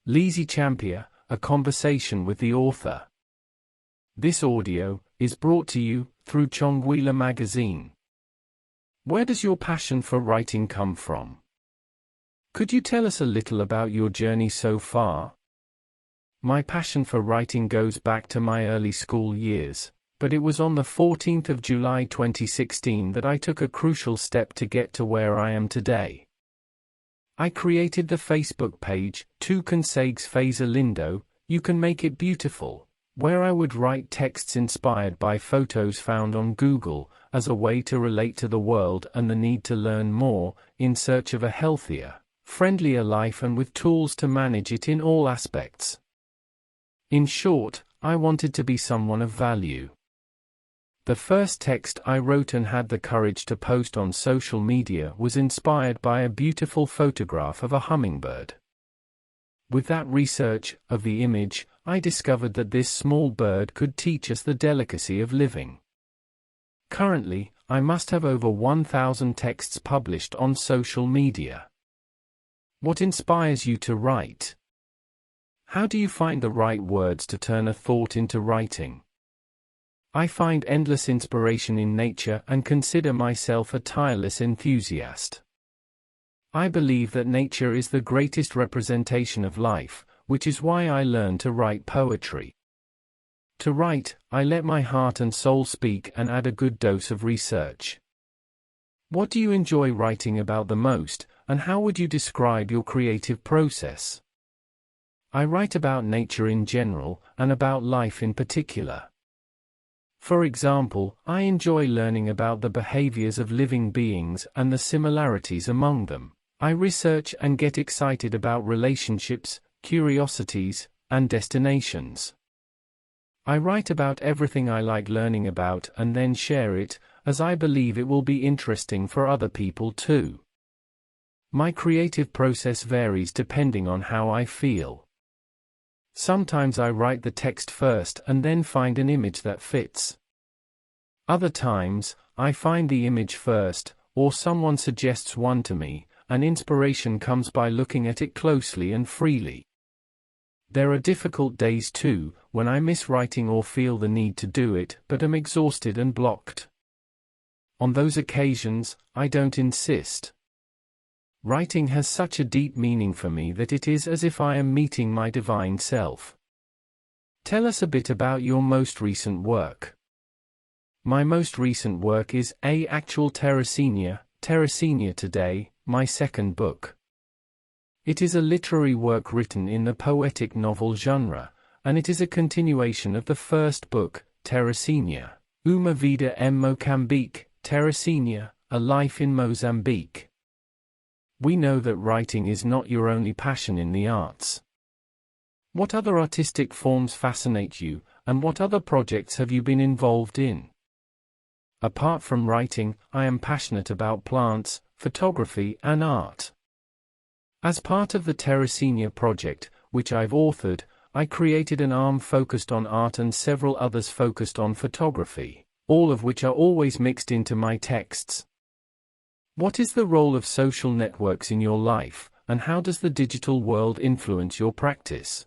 Lisié Champier, a conversation with the author. This audio is brought to you through Xonguila magazine. Where does your passion for writing come from? Could you tell us a little about your journey so far? My passion for writing goes back to my early school years, but it was on the 14th of July 2016 that I took a crucial step to get to where I am today. I created the Facebook page, Tu Consegues Fazer Lindo, You Can Make It Beautiful, where I would write texts inspired by photos found on Google, as a way to relate to the world and the need to learn more, in search of a healthier, friendlier life and with tools to manage it in all aspects. In short, I wanted to be someone of value. The first text I wrote and had the courage to post on social media was inspired by a beautiful photograph of a hummingbird. With that research of the image, I discovered that this small bird could teach us the delicacy of living. Currently, I must have over 1,000 texts published on social media. What inspires you to write? How do you find the right words to turn a thought into writing? I find endless inspiration in nature and consider myself a tireless enthusiast. I believe that nature is the greatest representation of life, which is why I learned to write poetry. To write, I let my heart and soul speak and add a good dose of research. What do you enjoy writing about the most, and how would you describe your creative process? I write about nature in general, and about life in particular. For example, I enjoy learning about the behaviors of living beings and the similarities among them. I research and get excited about relationships, curiosities, and destinations. I write about everything I like learning about and then share it, as I believe it will be interesting for other people too. My creative process varies depending on how I feel. Sometimes I write the text first and then find an image that fits. Other times, I find the image first, or someone suggests one to me, and inspiration comes by looking at it closely and freely. There are difficult days too, when I miss writing or feel the need to do it, but am exhausted and blocked. On those occasions, I don't insist. Writing has such a deep meaning for me that it is as if I am meeting my divine self. Tell us a bit about your most recent work. My most recent work is A Actual Teresina Today, my second book. It is a literary work written in the poetic novel genre, and it is a continuation of the first book, Teresina, Uma Vida em Moçambique, Teresina, A Life in Mozambique. We know that writing is not your only passion in the arts. What other artistic forms fascinate you, and what other projects have you been involved in? Apart from writing, I am passionate about plants, photography, and art. As part of the Teresina project, which I've authored, I created an arm focused on art and several others focused on photography, all of which are always mixed into my texts. What is the role of social networks in your life, and how does the digital world influence your practice?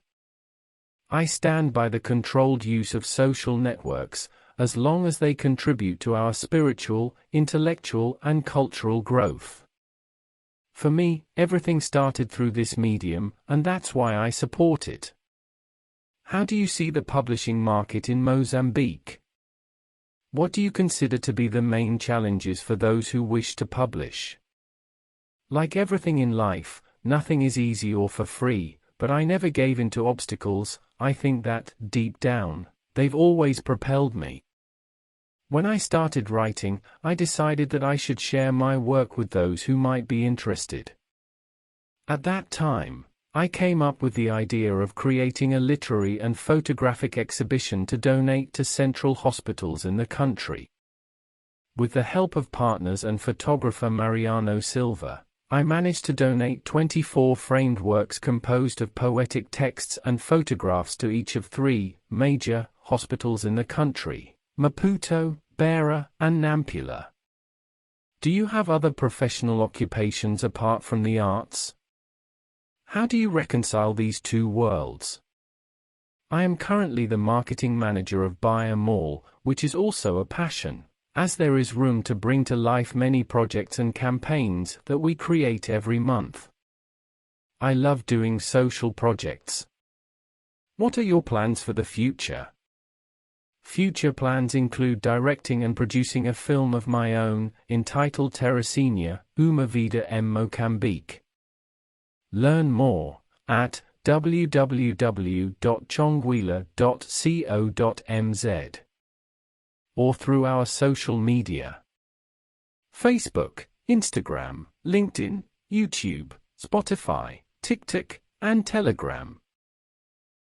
I stand by the controlled use of social networks, as long as they contribute to our spiritual, intellectual, and cultural growth. For me, everything started through this medium, and that's why I support it. How do you see the publishing market in Mozambique? What do you consider to be the main challenges for those who wish to publish? Like everything in life, nothing is easy or for free, but I never gave in to obstacles. I think that, deep down, they've always propelled me. When I started writing, I decided that I should share my work with those who might be interested. At that time, I came up with the idea of creating a literary and photographic exhibition to donate to central hospitals in the country. With the help of partners and photographer Mariano Silva, I managed to donate 24 framed works composed of poetic texts and photographs to each of 3 major hospitals in the country: Maputo, Beira, and Nampula. Do you have other professional occupations apart from the arts? How do you reconcile these two worlds? I am currently the marketing manager of Buy a Mall, which is also a passion, as there is room to bring to life many projects and campaigns that we create every month. I love doing social projects. What are your plans for the future? Future plans include directing and producing a film of my own, entitled Teresina, Uma Vida em Moçambique. Learn more at www.xonguila.co.mz or through our social media: Facebook, Instagram, LinkedIn, YouTube, Spotify, TikTok, and Telegram.